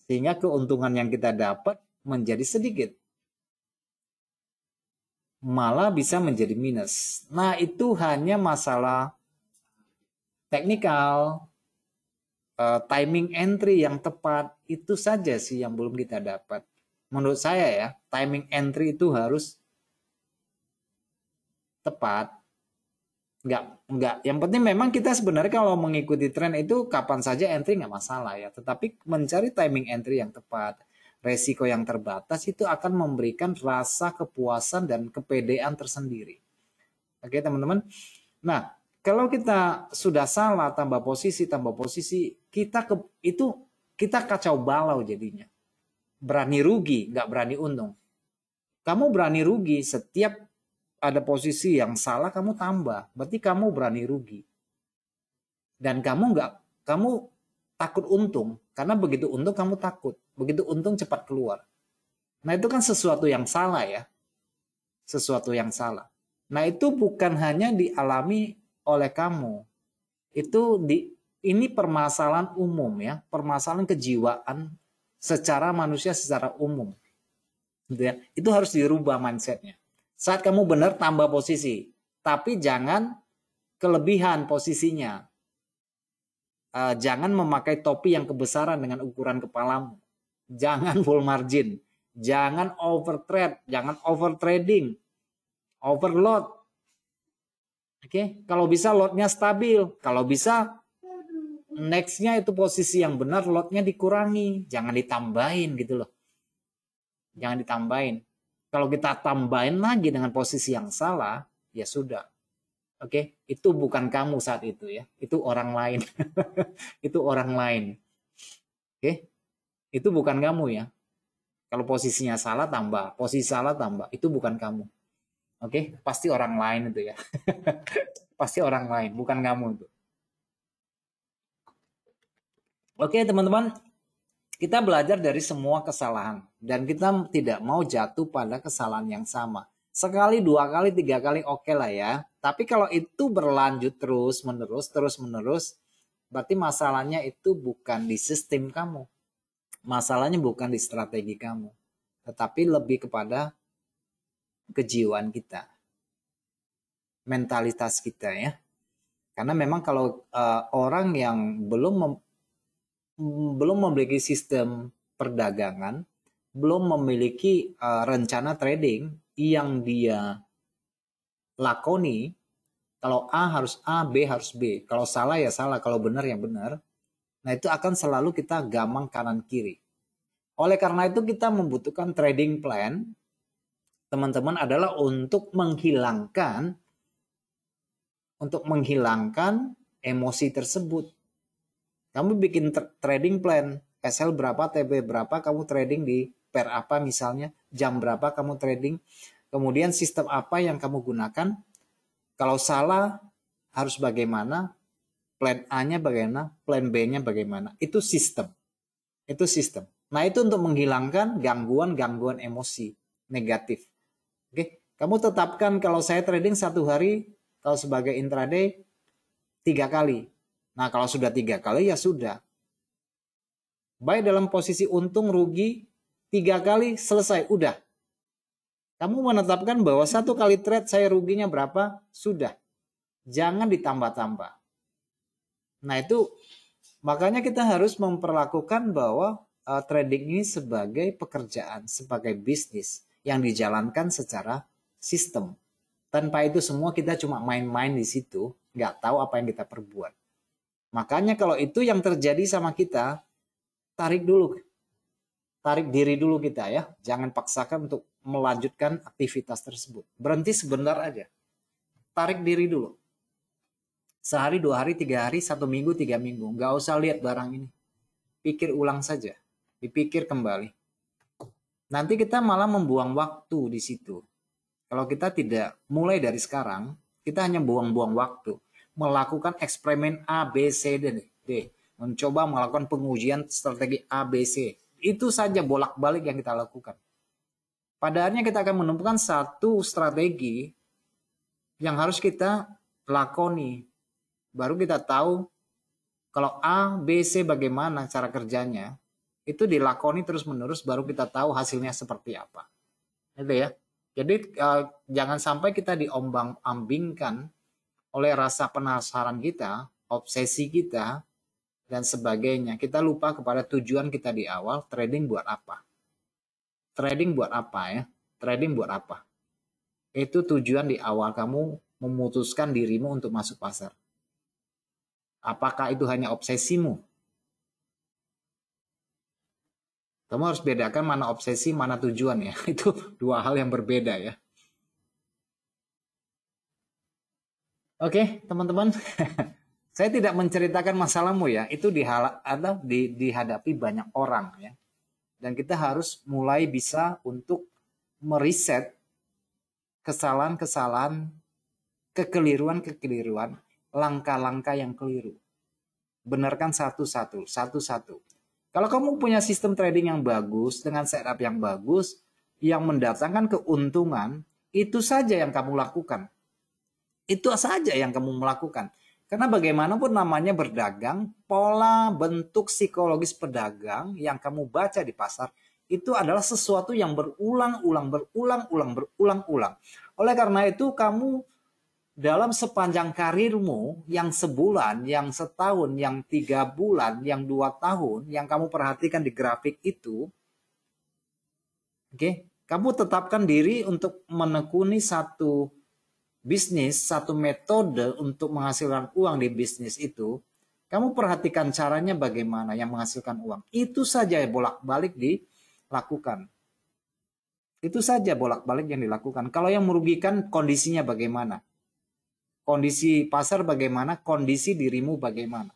[SPEAKER 2] Sehingga keuntungan yang kita dapat menjadi sedikit. Malah bisa menjadi minus. Nah, itu hanya masalah teknikal, timing entry yang tepat, itu saja sih yang belum kita dapat. Menurut saya ya, timing entry itu harus tepat. Enggak. Yang penting memang kita sebenarnya kalau mengikuti tren itu kapan saja entry nggak masalah ya. Tetapi mencari timing entry yang tepat, resiko yang terbatas itu akan memberikan rasa kepuasan dan kepedean tersendiri. Oke teman-teman. Nah, kalau kita sudah salah tambah posisi, kita kacau balau jadinya. Berani rugi, nggak berani untung. Kamu berani rugi setiap ada posisi yang salah kamu tambah, berarti kamu berani rugi. Dan kamu takut untung, karena begitu untung kamu takut, begitu untung cepat keluar. Nah itu kan sesuatu yang salah ya, sesuatu yang salah. Nah itu bukan hanya dialami oleh kamu, ini permasalahan umum ya, permasalahan kejiwaan secara manusia secara umum, gitu ya. Itu harus dirubah mindsetnya. Saat kamu benar tambah posisi, tapi jangan kelebihan posisinya. Jangan memakai topi yang kebesaran dengan ukuran kepalamu. Jangan full margin, jangan overtrade, jangan overtrading, overload. Oke, kalau bisa lotnya stabil, kalau bisa nextnya itu posisi yang benar, lotnya dikurangi, jangan ditambahin gitu loh. Jangan ditambahin. Kalau kita tambahin lagi dengan posisi yang salah, ya sudah. Oke, itu bukan kamu saat itu ya, itu orang lain. Itu orang lain. Oke, itu bukan kamu ya. Kalau posisinya salah tambah, posisi salah tambah, itu bukan kamu. Oke, pasti orang lain itu ya. Pasti orang lain, bukan kamu itu. Oke, teman-teman, kita belajar dari semua kesalahan dan kita tidak mau jatuh pada kesalahan yang sama. Sekali, dua kali, tiga kali oke lah ya. Tapi kalau itu berlanjut terus menerus, berarti masalahnya itu bukan di sistem kamu. Masalahnya bukan di strategi kamu, tetapi lebih kepada kejiwaan kita, mentalitas kita ya. Karena memang kalau orang yang belum memiliki sistem perdagangan, belum memiliki rencana trading yang dia lakoni, kalau A harus A, B harus B, kalau salah ya salah, kalau benar ya benar. Nah itu akan selalu kita gamang kanan kiri. Oleh karena itu kita membutuhkan trading plan, teman-teman, adalah untuk menghilangkan emosi tersebut. Kamu bikin trading plan, SL berapa, TB berapa, kamu trading di pair apa misalnya, jam berapa kamu trading, kemudian sistem apa yang kamu gunakan, kalau salah harus bagaimana, plan A-nya bagaimana, plan B-nya bagaimana, itu sistem. Nah itu untuk menghilangkan gangguan emosi negatif. Oke, kamu tetapkan kalau saya trading satu hari, kalau sebagai intraday 3 kali. Nah kalau sudah 3 kali ya sudah. Baik dalam posisi untung rugi 3 kali selesai, udah. Kamu menetapkan bahwa 1 kali trade saya ruginya berapa, sudah. Jangan ditambah-tambah. Nah itu makanya kita harus memperlakukan bahwa trading ini sebagai pekerjaan, sebagai bisnis yang dijalankan secara sistem. Tanpa itu semua kita cuma main-main di situ, nggak tahu apa yang kita perbuat. Makanya kalau itu yang terjadi sama kita, tarik diri dulu kita ya. Jangan paksakan untuk melanjutkan aktivitas tersebut. Berhenti sebentar aja. Tarik diri dulu. Sehari, 2 hari, 3 hari, 1 minggu, 3 minggu. Nggak usah lihat barang ini. Pikir ulang saja. Dipikir kembali. Nanti kita malah membuang waktu di situ. Kalau kita tidak mulai dari sekarang, kita hanya buang-buang waktu. Melakukan eksperimen A, B, C, D. Mencoba melakukan pengujian strategi A, B, C. Itu saja bolak-balik yang kita lakukan. Padahalnya kita akan menemukan satu strategi yang harus kita lakoni. Baru kita tahu kalau A, B, C bagaimana cara kerjanya. Itu dilakoni terus-menerus baru kita tahu hasilnya seperti apa. Itu ya. Jadi jangan sampai kita diombang-ambingkan oleh rasa penasaran kita, obsesi kita, dan sebagainya. Kita lupa kepada tujuan kita di awal, trading buat apa? Trading buat apa ya? Trading buat apa? Itu tujuan di awal kamu memutuskan dirimu untuk masuk pasar. Apakah itu hanya obsesimu? Kamu harus bedakan mana obsesi, mana tujuan ya. Itu dua hal yang berbeda ya. Oke, teman-teman. Saya tidak menceritakan masalahmu ya. Itu dihadapi banyak orang ya. Dan kita harus mulai bisa untuk meriset kesalahan-kesalahan, kekeliruan-kekeliruan, langkah-langkah yang keliru. Benarkan satu-satu. Kalau kamu punya sistem trading yang bagus, dengan setup yang bagus, yang mendatangkan keuntungan, itu saja yang kamu lakukan. Itu saja yang kamu melakukan. Karena bagaimanapun namanya berdagang, pola bentuk psikologis pedagang yang kamu baca di pasar, itu adalah sesuatu yang berulang-ulang. Oleh karena itu, kamu dalam sepanjang karirmu yang sebulan, yang setahun, yang 3 bulan, yang 2 tahun, yang kamu perhatikan di grafik itu, kamu tetapkan diri untuk menekuni satu bisnis, satu metode untuk menghasilkan uang di bisnis itu. Kamu perhatikan caranya bagaimana yang menghasilkan uang. Itu saja bolak-balik dilakukan. Itu saja bolak-balik yang dilakukan. Kalau yang merugikan, kondisinya bagaimana? Kondisi pasar bagaimana, kondisi dirimu bagaimana.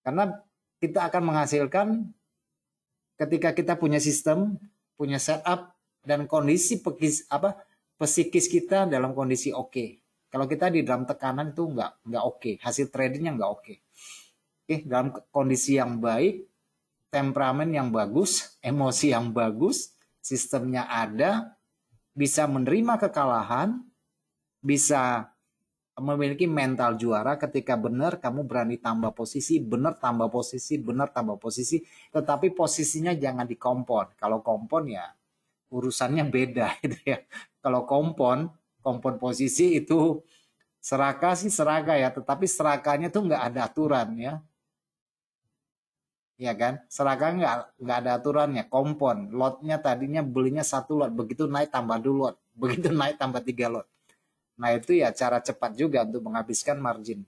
[SPEAKER 2] Karena kita akan menghasilkan ketika kita punya sistem, punya setup, dan kondisi psikis kita dalam kondisi oke. Kalau kita di dalam tekanan itu nggak oke. Hasil tradingnya nggak oke. Dalam kondisi yang baik, temperamen yang bagus, emosi yang bagus, sistemnya ada, bisa menerima kekalahan, bisa memiliki mental juara. Ketika benar kamu berani tambah posisi, benar tambah posisi, tetapi posisinya jangan di kompon. Kalau kompon ya urusannya beda gitu ya. Kalau kompon posisi itu serakah sih serakah ya, tetapi serakahnya tuh nggak ada aturan ya. Ya kan? Serakah nggak ada aturannya. Kompon, lotnya tadinya belinya 1 lot, begitu naik tambah 2 lot, begitu naik tambah 3 lot. Nah itu ya cara cepat juga untuk menghabiskan margin.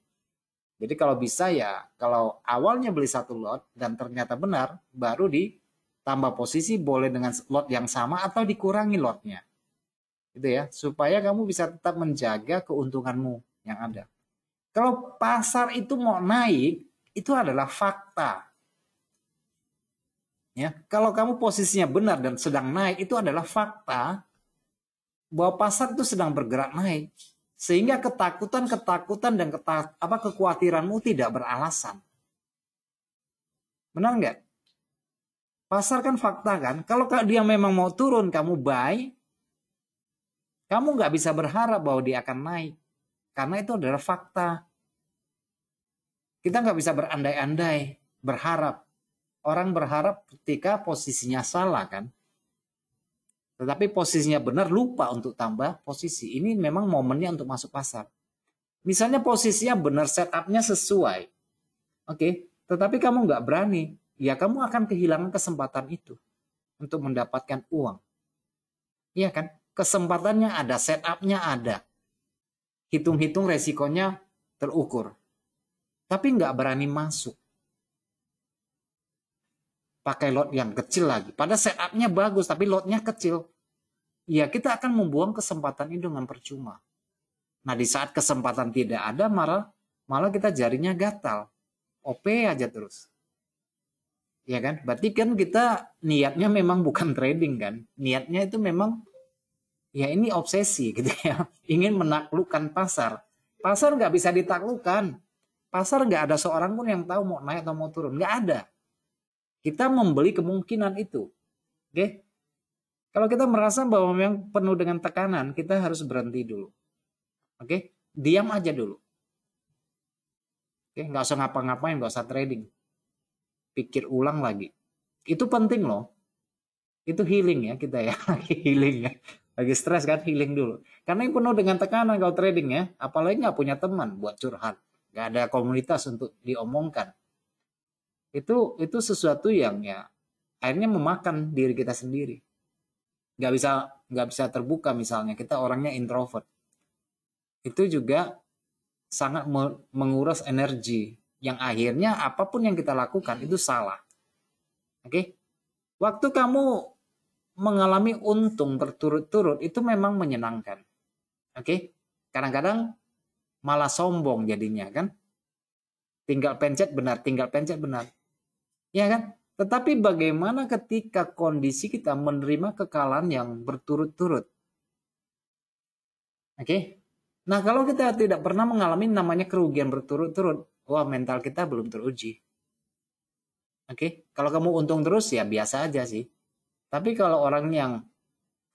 [SPEAKER 2] Jadi kalau bisa ya, kalau awalnya beli 1 lot dan ternyata benar, baru ditambah posisi boleh dengan lot yang sama atau dikurangi lotnya. Gitu ya, supaya kamu bisa tetap menjaga keuntunganmu yang ada. Kalau pasar itu mau naik, itu adalah fakta. Ya, kalau kamu posisinya benar dan sedang naik, itu adalah fakta bahwa pasar itu sedang bergerak naik, sehingga ketakutan dan kekhawatiranmu tidak beralasan. Benar nggak? Pasar kan fakta kan. Kalau dia memang mau turun, kamu buy, kamu nggak bisa berharap bahwa dia akan naik, karena itu adalah fakta. Kita nggak bisa berandai-andai berharap. Orang berharap ketika posisinya salah kan. Tetapi posisinya benar, lupa untuk tambah posisi. Ini memang momennya untuk masuk pasar. Misalnya posisinya benar, setupnya sesuai. Oke, tetapi kamu nggak berani. Ya kamu akan kehilangan kesempatan itu untuk mendapatkan uang. Iya kan? kesempatannya ada, setupnya ada, hitung-hitung resikonya terukur, tapi nggak berani masuk. Pakai lot yang kecil lagi. Pada setupnya bagus, tapi lotnya kecil. Ya kita akan membuang kesempatan ini dengan percuma. Nah di saat kesempatan tidak ada, malah kita jarinya gatal. OP aja terus. Ya kan? Berarti kan kita niatnya memang bukan trading kan. Niatnya itu memang ya ini obsesi gitu ya. Ingin menaklukkan pasar. Pasar nggak bisa ditaklukkan. Pasar nggak ada seorang pun yang tahu mau naik atau mau turun. Nggak ada. Kita membeli kemungkinan itu. Oke? Kalau kita merasa bahwa memang penuh dengan tekanan, kita harus berhenti dulu. Oke? Diam aja dulu. Oke? Nggak usah ngapa-ngapain, nggak usah trading. Pikir ulang lagi. Itu penting loh. Itu healing ya kita ya. Healing ya. Lagi stres kan, healing dulu. Karena yang penuh dengan tekanan kalau trading ya, apalagi nggak punya teman buat curhat. Nggak ada komunitas untuk diomongkan. Itu sesuatu yang ya akhirnya memakan diri kita sendiri. Nggak bisa terbuka misalnya. Kita orangnya introvert. Itu juga sangat menguras energi. Yang akhirnya apapun yang kita lakukan itu salah. Oke? Waktu kamu mengalami untung berturut-turut itu memang menyenangkan. Oke? Kadang-kadang malah sombong jadinya kan. Tinggal pencet benar. Ya kan? Tetapi bagaimana ketika kondisi kita menerima kekalahan yang berturut-turut? Oke? Nah, kalau kita tidak pernah mengalami namanya kerugian berturut-turut, wah mental kita belum teruji. Oke? Kalau kamu untung terus ya biasa aja sih. Tapi kalau orang yang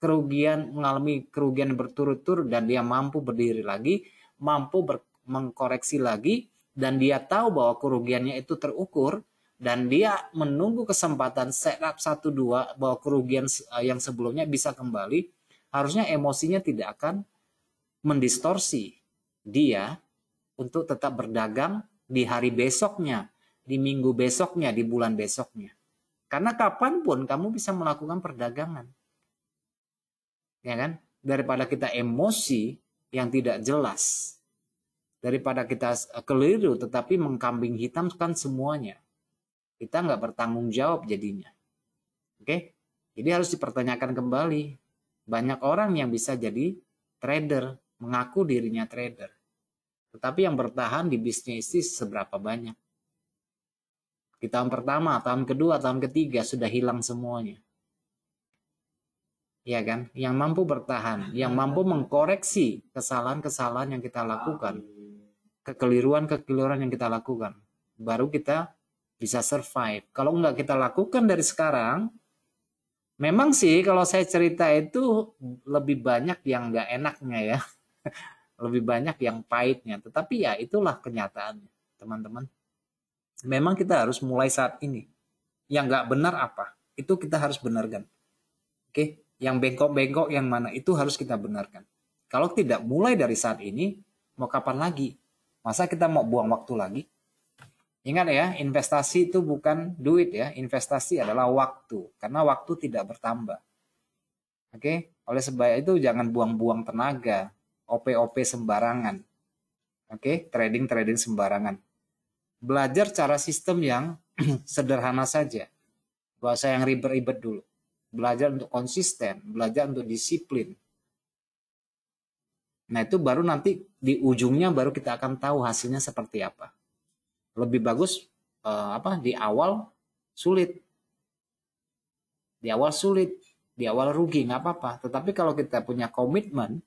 [SPEAKER 2] mengalami kerugian berturut-turut dan dia mampu berdiri lagi, mampu mengkoreksi lagi, dan dia tahu bahwa kerugiannya itu terukur, dan dia menunggu kesempatan setup 1-2 bahwa kerugian yang sebelumnya bisa kembali, harusnya emosinya tidak akan mendistorsi dia untuk tetap berdagang di hari besoknya, di minggu besoknya, di bulan besoknya. Karena kapanpun kamu bisa melakukan perdagangan. Ya kan? Daripada kita emosi yang tidak jelas. Daripada kita keliru tetapi mengkambing hitamkan semuanya. Kita nggak bertanggung jawab jadinya. Oke? Jadi harus dipertanyakan kembali. Banyak orang yang bisa jadi trader, mengaku dirinya trader. Tetapi yang bertahan di bisnis itu seberapa banyak? Di tahun pertama, tahun kedua, tahun ketiga sudah hilang semuanya. Ya kan? Yang mampu bertahan, yang mampu mengkoreksi kesalahan-kesalahan yang kita lakukan, kekeliruan-kekeliruan yang kita lakukan, baru kita bisa survive. Kalau enggak kita lakukan dari sekarang, memang sih kalau saya cerita itu lebih banyak yang enggak enaknya ya. Lebih banyak yang pahitnya. Tetapi ya itulah kenyataannya, teman-teman. Memang kita harus mulai saat ini. Yang enggak benar apa? Itu kita harus benarkan. Oke? Yang bengkok-bengkok yang mana itu harus kita benarkan. Kalau tidak mulai dari saat ini, mau kapan lagi? Masa kita mau buang waktu lagi? Ingat ya, investasi itu bukan duit ya, investasi adalah waktu. Karena waktu tidak bertambah. Oke? Oleh sebab itu jangan buang-buang tenaga, OP-OP sembarangan. Oke? Trading sembarangan. Belajar cara sistem yang sederhana saja. Gak usah yang ribet-ribet dulu. Belajar untuk konsisten, belajar untuk disiplin. Nah itu baru nanti di ujungnya baru kita akan tahu hasilnya seperti apa. Lebih bagus di awal sulit. Di awal rugi nggak apa-apa. Tetapi kalau kita punya komitmen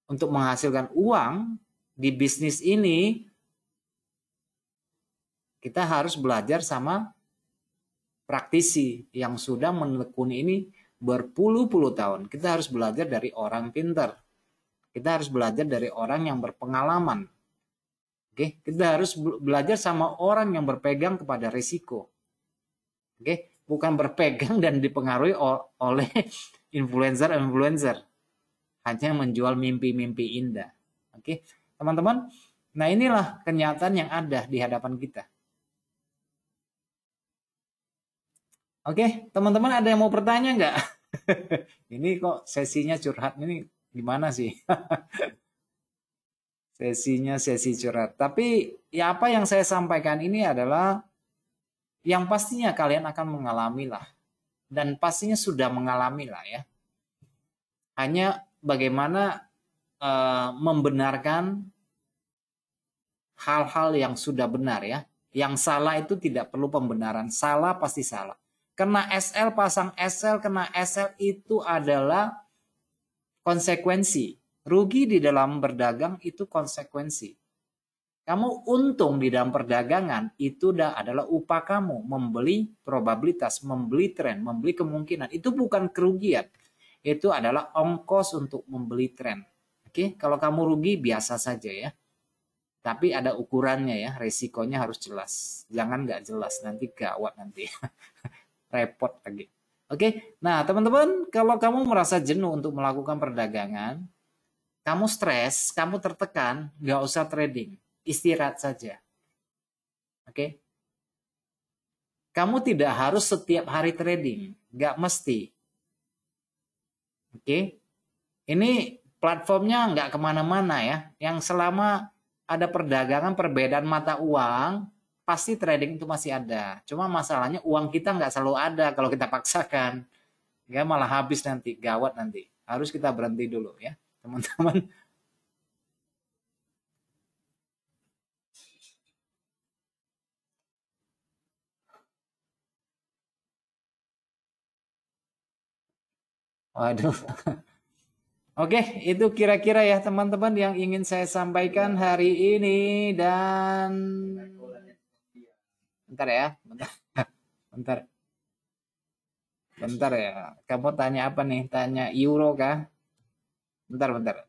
[SPEAKER 2] untuk menghasilkan uang di bisnis ini, kita harus belajar sama praktisi yang sudah menekuni ini berpuluh-puluh tahun. Kita harus belajar dari orang pintar. Kita harus belajar dari orang yang berpengalaman. Oke, kita harus belajar sama orang yang berpegang kepada risiko. Oke, bukan berpegang dan dipengaruhi oleh influencer. Hanya menjual mimpi-mimpi indah. Oke, teman-teman. Nah, inilah kenyataan yang ada di hadapan kita. Oke, teman-teman ada yang mau bertanya nggak? Ini kok sesinya curhat ini gimana sih? Sesinya sesi curhat. Tapi ya apa yang saya sampaikan ini adalah yang pastinya kalian akan mengalami lah. Dan pastinya sudah mengalami lah ya. Hanya bagaimana membenarkan hal-hal yang sudah benar ya. Yang salah itu tidak perlu pembenaran. Salah pasti salah. Kena SL, pasang SL, kena SL itu adalah konsekuensi. Rugi di dalam berdagang itu konsekuensi. Kamu untung di dalam perdagangan itu adalah upah kamu. Membeli probabilitas, membeli tren, membeli kemungkinan. Itu bukan kerugian. Itu adalah ongkos untuk membeli tren. Oke, kalau kamu rugi biasa saja ya. Tapi ada ukurannya ya, resikonya harus jelas. Jangan nggak jelas, nanti gawat nanti. Repot lagi. Oke, nah teman-teman, kalau kamu merasa jenuh untuk melakukan perdagangan, kamu stres, kamu tertekan, nggak usah trading. Istirahat saja. Oke. Kamu tidak harus setiap hari trading. Nggak mesti. Oke. Ini platformnya nggak kemana-mana ya. Yang selama ada perdagangan perbedaan mata uang, pasti trading itu masih ada. Cuma masalahnya uang kita nggak selalu ada kalau kita paksakan. Nggak malah habis nanti, gawat nanti. Harus kita berhenti dulu ya, teman-teman. Waduh. Oke, itu kira-kira ya teman-teman yang ingin saya sampaikan hari ini dan bentar ya, bentar. Bentar. Bentar ya. Kamu tanya apa nih? Tanya euro kah? Bentar.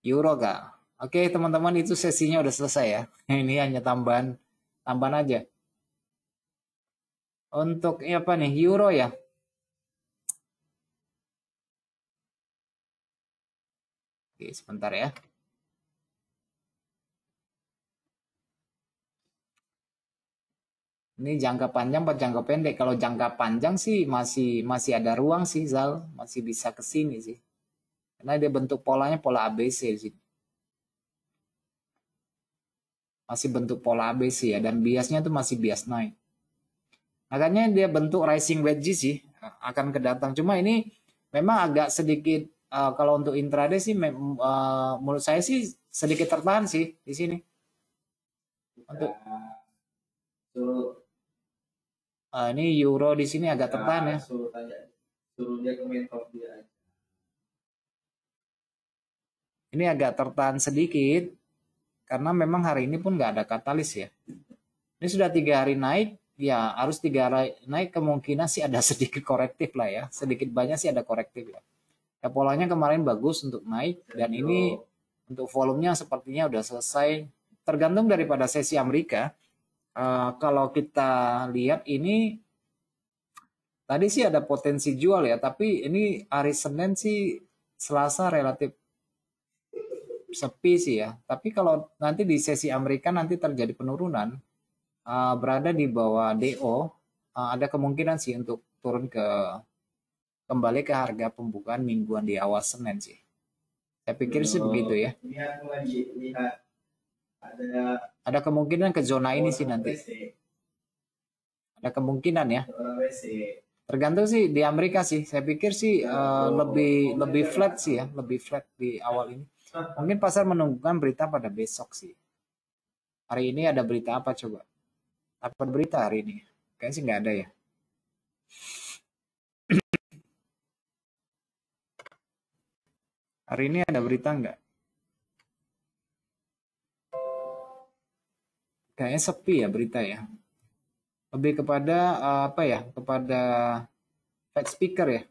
[SPEAKER 2] Euro kah? Oke, teman-teman itu sesinya udah selesai ya. Ini hanya tambahan aja. Untuk apa nih? Euro ya. Oke, sebentar ya. Ini jangka panjang atau jangka pendek? Kalau jangka panjang sih masih ada ruang sih Zal, masih bisa ke sini sih. Karena dia bentuk polanya pola ABC di sini. Masih bentuk pola ABC ya dan biasnya tuh masih bias naik. Makanya dia bentuk rising wedge sih akan kedatang. Cuma ini memang agak sedikit kalau untuk intraday sih menurut saya sih sedikit tertahan sih di sini. Untuk ini euro di sini agak tertahan ya. Suruh dia ke mentor dia. Ini agak tertahan sedikit karena memang hari ini pun nggak ada katalis ya. Ini sudah 3 hari naik, ya harus 3 hari naik kemungkinan sih ada sedikit korektif lah ya. Sedikit banyak sih ada korektif ya. Ya polanya kemarin bagus untuk naik dan ini untuk volumenya sepertinya udah selesai. Tergantung daripada sesi Amerika. Kalau kita lihat ini tadi sih ada potensi jual ya, tapi ini hari Senin sih Selasa relatif sepi sih ya. Tapi kalau nanti di sesi Amerika nanti terjadi penurunan, berada di bawah DO, ada kemungkinan sih untuk turun kembali ke harga pembukaan mingguan di awal Senin sih. Saya pikir sih begitu ya. Lihat ada kemungkinan ke zona ini sih nanti. Ada kemungkinan ya. Tergantung sih di Amerika sih. Saya pikir sih lebih flat sih ya, lebih flat di awal ini. Mungkin pasar menunggukan berita pada besok sih. Hari ini ada berita apa coba? Apa berita hari ini? Kayaknya sih nggak ada ya. Hari ini ada berita nggak? Kayaknya sepi ya berita ya. Lebih kepada apa ya? Kepada Fed speaker ya.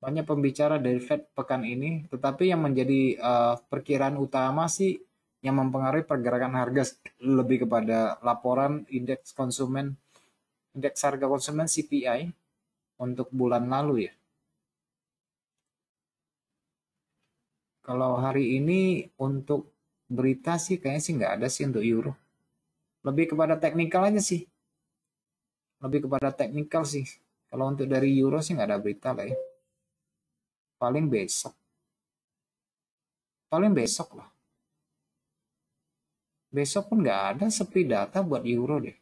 [SPEAKER 2] Banyak pembicara dari Fed pekan ini, tetapi yang menjadi perkiraan utama sih yang mempengaruhi pergerakan harga lebih kepada laporan indeks harga konsumen CPI untuk bulan lalu ya. Kalau hari ini untuk berita sih kayaknya sih nggak ada sih untuk euro. Lebih kepada teknikal aja sih. Lebih kepada teknikal sih. Kalau untuk dari euro sih nggak ada berita lah ya. Paling besok. Paling besok lah. Besok pun nggak ada, sepi data buat euro deh.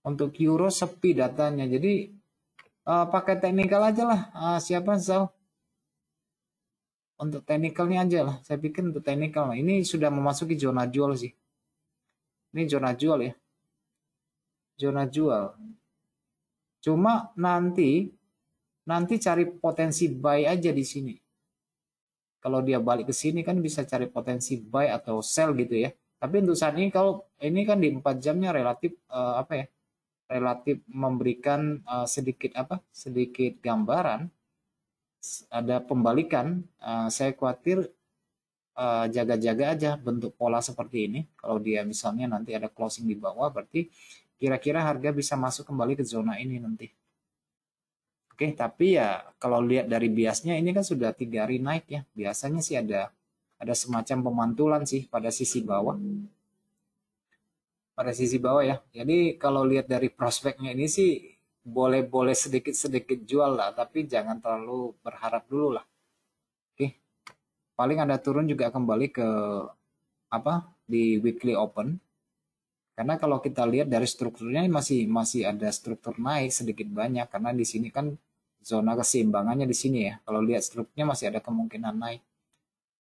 [SPEAKER 2] Untuk euro sepi datanya. Jadi pakai teknikal aja lah. Siapa Zal? Untuk teknikalnya aja lah. Saya pikir untuk teknikal lah. Ini sudah memasuki zona jual sih. Ini zona jual ya. Zona jual. Cuma nanti cari potensi buy aja di sini. Kalau dia balik ke sini kan bisa cari potensi buy atau sell gitu ya. Tapi untuk saat ini kalau ini kan di 4 jamnya relatif apa ya? Relatif memberikan sedikit gambaran, ada pembalikan. Saya khawatir jaga-jaga aja bentuk pola seperti ini. Kalau dia misalnya nanti ada closing di bawah, berarti kira-kira harga bisa masuk kembali ke zona ini nanti. Oke, tapi ya kalau lihat dari biasnya ini kan sudah 3 hari naik ya. Biasanya sih ada semacam pemantulan sih pada sisi bawah. Pada sisi bawah ya. Jadi kalau lihat dari prospeknya ini sih boleh sedikit-sedikit jual lah, tapi jangan terlalu berharap dulu lah. Oke. Paling ada turun juga kembali ke di weekly open. Karena kalau kita lihat dari strukturnya masih ada struktur naik sedikit banyak karena di sini kan zona keseimbangannya di sini ya. Kalau lihat strukturnya masih ada kemungkinan naik.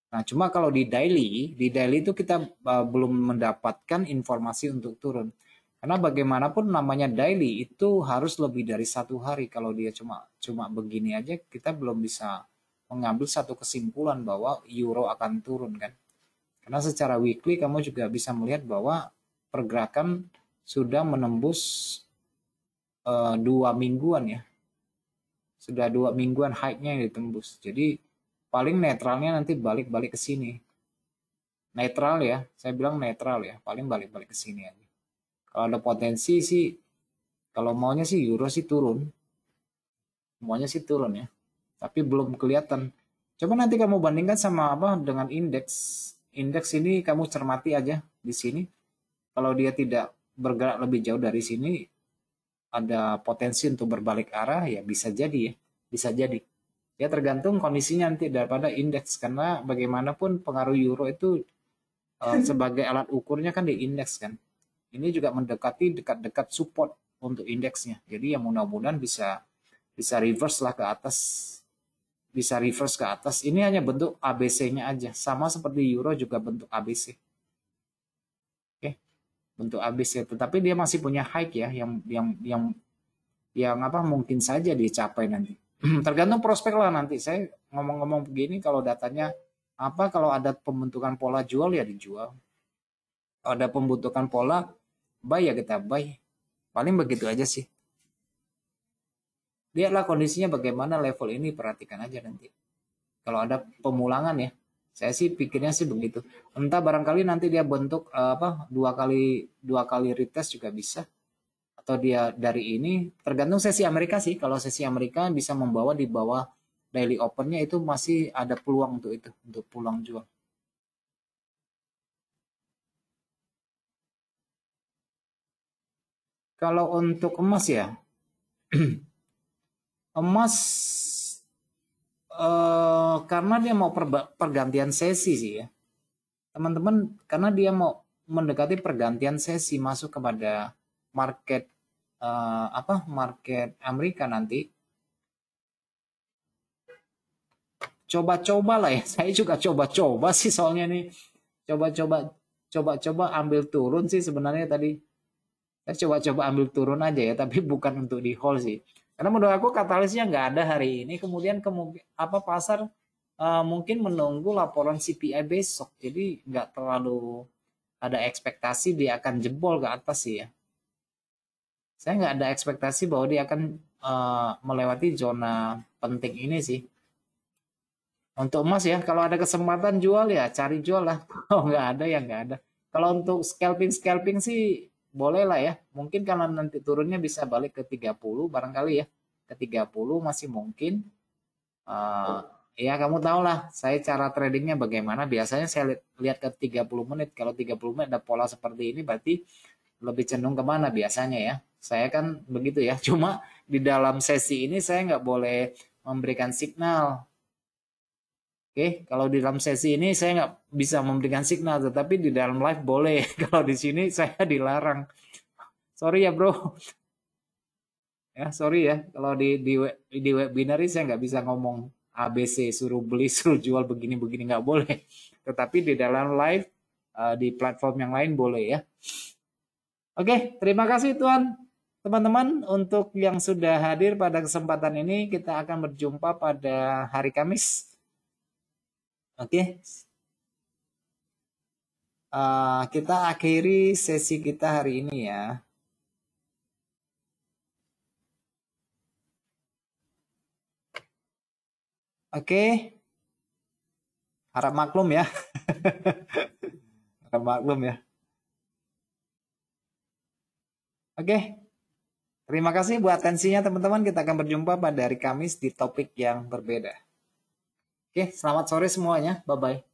[SPEAKER 2] Nah, cuma kalau di daily itu kita belum mendapatkan informasi untuk turun. Karena bagaimanapun namanya daily itu harus lebih dari 1 hari. Kalau dia cuma begini aja kita belum bisa mengambil satu kesimpulan bahwa euro akan turun kan. Karena secara weekly kamu juga bisa melihat bahwa pergerakan sudah menembus 2 mingguan ya. Sudah 2 mingguan high-nya yang ditembus. Jadi paling netralnya nanti balik-balik ke sini. Netral ya, saya bilang netral ya. Paling balik-balik ke sini aja. Kalau ada potensi sih, kalau maunya sih euro sih turun. Maunya sih turun ya. Tapi belum kelihatan. Coba nanti kamu bandingkan sama dengan indeks. Indeks ini kamu cermati aja di sini. Kalau dia tidak bergerak lebih jauh dari sini, ada potensi untuk berbalik arah ya bisa jadi ya. Bisa jadi. Ya tergantung kondisinya nanti daripada indeks karena bagaimanapun pengaruh euro itu sebagai alat ukurnya kan di indeks kan. Ini juga mendekati dekat-dekat support untuk indeksnya. Jadi ya mudah-mudahan bisa reverse lah ke atas. Bisa reverse ke atas. Ini hanya bentuk ABC-nya aja. Sama seperti euro juga bentuk ABC. Oke. Bentuk ABC. Tetapi dia masih punya high ya yang mungkin saja dicapai nanti. Tergantung prospek lah nanti. Saya ngomong-ngomong begini kalau datanya kalau ada pembentukan pola jual ya dijual. Kalau ada pembentukan pola buy ya kita buy. Paling begitu aja sih. Lihatlah kondisinya bagaimana level ini, perhatikan aja nanti. Kalau ada pemulangan ya. Saya sih pikirnya sih begitu. Entah barangkali nanti dia bentuk dua kali retest juga bisa. Atau dia dari ini tergantung sesi Amerika sih. Kalau sesi Amerika bisa membawa di bawah daily opennya itu masih ada peluang untuk itu, untuk pulang jual. Kalau untuk emas ya, emas karena dia mau pergantian sesi sih ya, teman-teman, karena dia mau mendekati pergantian sesi masuk kepada market market Amerika nanti. Coba-coba lah ya, saya juga coba-coba sih soalnya nih, coba-coba ambil turun sih sebenarnya tadi. Saya coba-coba ambil turun aja ya, tapi bukan untuk di hold sih. Karena menurut aku katalisnya nggak ada hari ini. Kemudian pasar mungkin menunggu laporan CPI besok. Jadi nggak terlalu ada ekspektasi dia akan jebol ke atas sih ya. Saya nggak ada ekspektasi bahwa dia akan melewati zona penting ini sih. Untuk emas ya, kalau ada kesempatan jual ya cari jual lah. Kalau nggak ada ya nggak ada. Kalau untuk scalping sih boleh lah ya. Mungkin kalau nanti turunnya bisa balik ke 30 barangkali ya. Ke 30 masih mungkin. Ya kamu tahu lah saya cara tradingnya bagaimana. Biasanya saya lihat ke 30 menit. Kalau 30 menit ada pola seperti ini berarti lebih cenderung kemana biasanya ya? Saya kan begitu ya. Cuma di dalam sesi ini saya nggak boleh memberikan signal. Oke, kalau di dalam sesi ini saya nggak bisa memberikan signal, tetapi di dalam live boleh. Kalau di sini saya dilarang. Sorry ya bro. Ya sorry ya. Kalau di webinar ini saya nggak bisa ngomong ABC, suruh beli, suruh jual begini-begini nggak boleh. Tetapi di dalam live di platform yang lain boleh ya. Oke, terima kasih Tuan. Teman-teman, untuk yang sudah hadir pada kesempatan ini, kita akan berjumpa pada hari Kamis. Oke, kita akhiri sesi kita hari ini ya. Oke, harap maklum ya. Harap maklum ya. Oke, terima kasih buat atensinya teman-teman. Kita akan berjumpa pada hari Kamis di topik yang berbeda. Oke, selamat sore semuanya. Bye-bye.